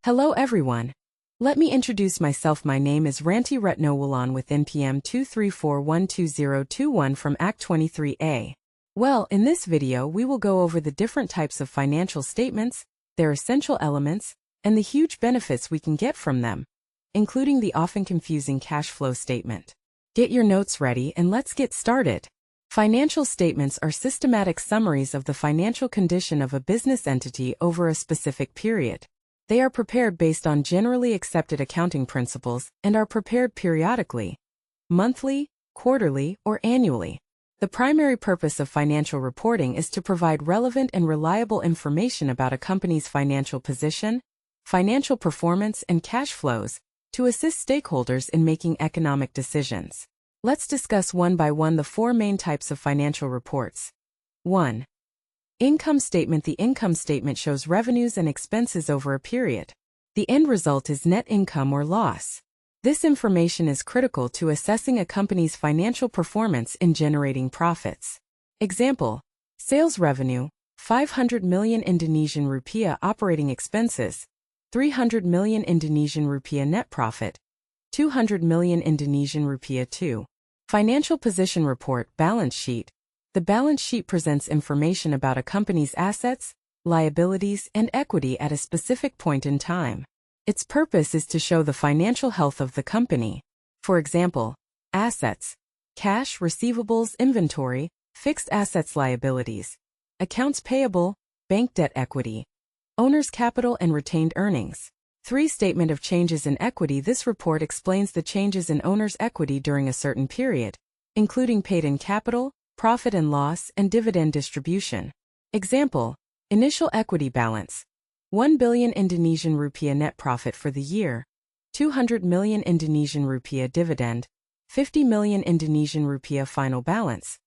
Hello everyone. Let me introduce myself. My name is Ranti Retnowulan with NPM 234120021 from Act 23A. Well, in this video we will go over the different types of financial statements, their essential elements, and the huge benefits we can get from them, including the often confusing cash flow statement. Get your notes ready and let's get started. Financial statements are systematic summaries of the financial condition of a business entity over a specific period. They are prepared based on generally accepted accounting principles and are prepared periodically, monthly, quarterly, or annually. The primary purpose of financial reporting is to provide relevant and reliable information about a company's financial position, financial performance, and cash flows to assist stakeholders in making economic decisions. Let's discuss one by one the four main types of financial reports. 1. Income statement. The income statement shows revenues and expenses over a period. The end result is net income or loss. This information is critical to assessing a company's financial performance in generating profits. Example: sales revenue, 500 million Indonesian rupiah. Operating expenses, 300 million Indonesian rupiah. Net profit, 200 million Indonesian rupiah. 2. Financial position report. Balance sheet. The balance sheet presents information about a company's assets, liabilities, and equity at a specific point in time. Its purpose is to show the financial health of the company. For example, assets, cash, receivables, inventory, fixed assets, liabilities, accounts payable, bank debt, equity, owner's capital, and retained earnings. 3. Statement of changes in equity. This report explains the changes in owner's equity during a certain period, including paid-in capital, profit and loss, and dividend distribution. Example: initial equity balance, 1 billion Indonesian rupiah. Net profit for the year, 200 million Indonesian rupiah. Dividend, 50 million Indonesian rupiah. Final balance,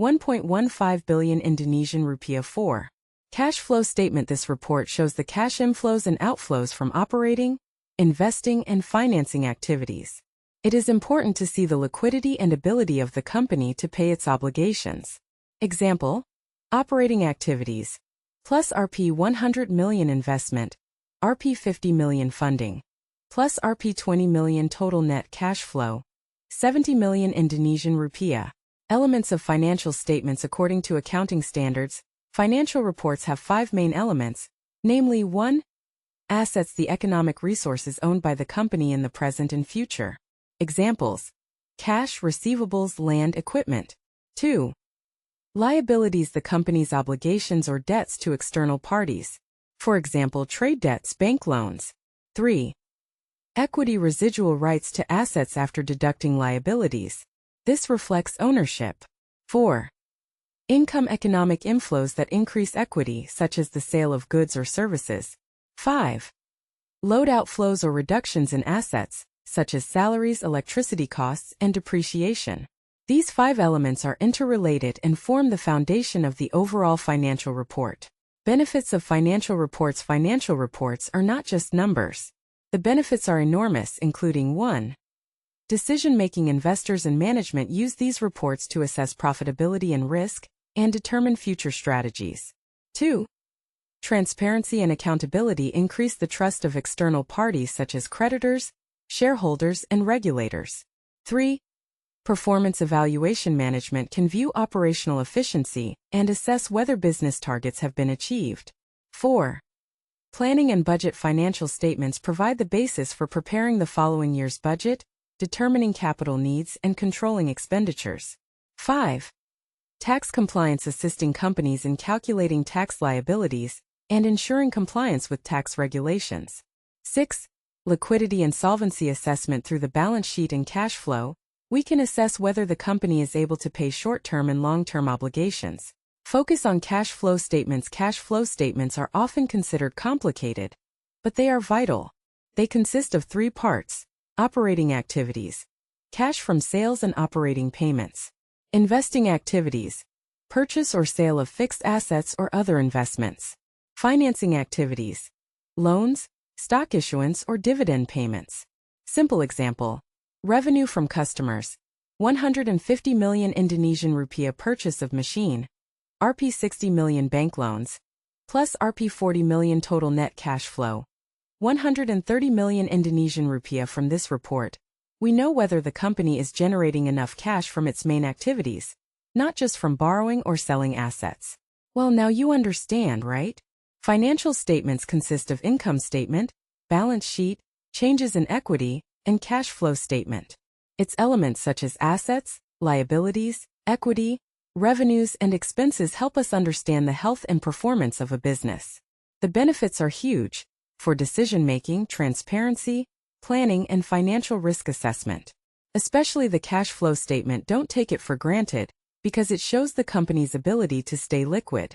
1.15 billion Indonesian rupiah. 4. Cash flow statement. This report shows the cash inflows and outflows from operating, investing, and financing activities. It is important to see the liquidity and ability of the company to pay its obligations. Example: operating activities, plus Rp 100 million investment, Rp 50 million funding, plus Rp 20 million total net cash flow, 70 million Indonesian rupiah. Elements of financial statements. According to accounting standards, financial reports have 5 main elements, namely 1. Assets. The economic resources owned by the company in the present and future. Examples: cash, receivables, land, equipment. 2. Liabilities. The company's obligations or debts to external parties. For example, trade debts, bank loans. 3. Equity. Residual rights to assets after deducting liabilities. This reflects ownership. 4. Income. Economic inflows that increase equity, such as the sale of goods or services. 5. Load. Outflows or reductions in assets, such as salaries, electricity costs, and depreciation. These 5 elements are interrelated and form the foundation of the overall financial report. Benefits of financial reports. Financial reports are not just numbers. The benefits are enormous, including 1. Decision-making. Investors and management use these reports to assess profitability and risk, and determine future strategies. 2. Transparency and accountability. Increase the trust of external parties such as creditors, shareholders, and regulators. 3. Performance evaluation. Management can view operational efficiency and assess whether business targets have been achieved. 4. Planning and budget. Financial statements provide the basis for preparing the following year's budget, determining capital needs, and controlling expenditures. 5. Tax compliance. Assisting companies in calculating tax liabilities and ensuring compliance with tax regulations. 6. Liquidity and solvency assessment. Through the balance sheet and cash flow, we can assess whether the company is able to pay short-term and long-term obligations. Focus on cash flow statements. Cash flow statements are often considered complicated, but they are vital. They consist of 3 parts: operating activities, cash from sales and operating payments; investing activities, purchase or sale of fixed assets or other investments; financing activities, loans, stock issuance, or dividend payments. Simple example: revenue from customers, 150 million Indonesian rupiah. Purchase of machine, Rp 60 million. Bank loans, plus Rp 40 million. Total net cash flow, 130 million Indonesian rupiah from this report, we know whether the company is generating enough cash from its main activities, not just from borrowing or selling assets. Well, now you understand, right? Financial statements consist of income statement, balance sheet, changes in equity, and cash flow statement. Its elements such as assets, liabilities, equity, revenues, and expenses help us understand the health and performance of a business. The benefits are huge for decision-making, transparency, planning, and financial risk assessment. Especially the cash flow statement, don't take it for granted because it shows the company's ability to stay liquid.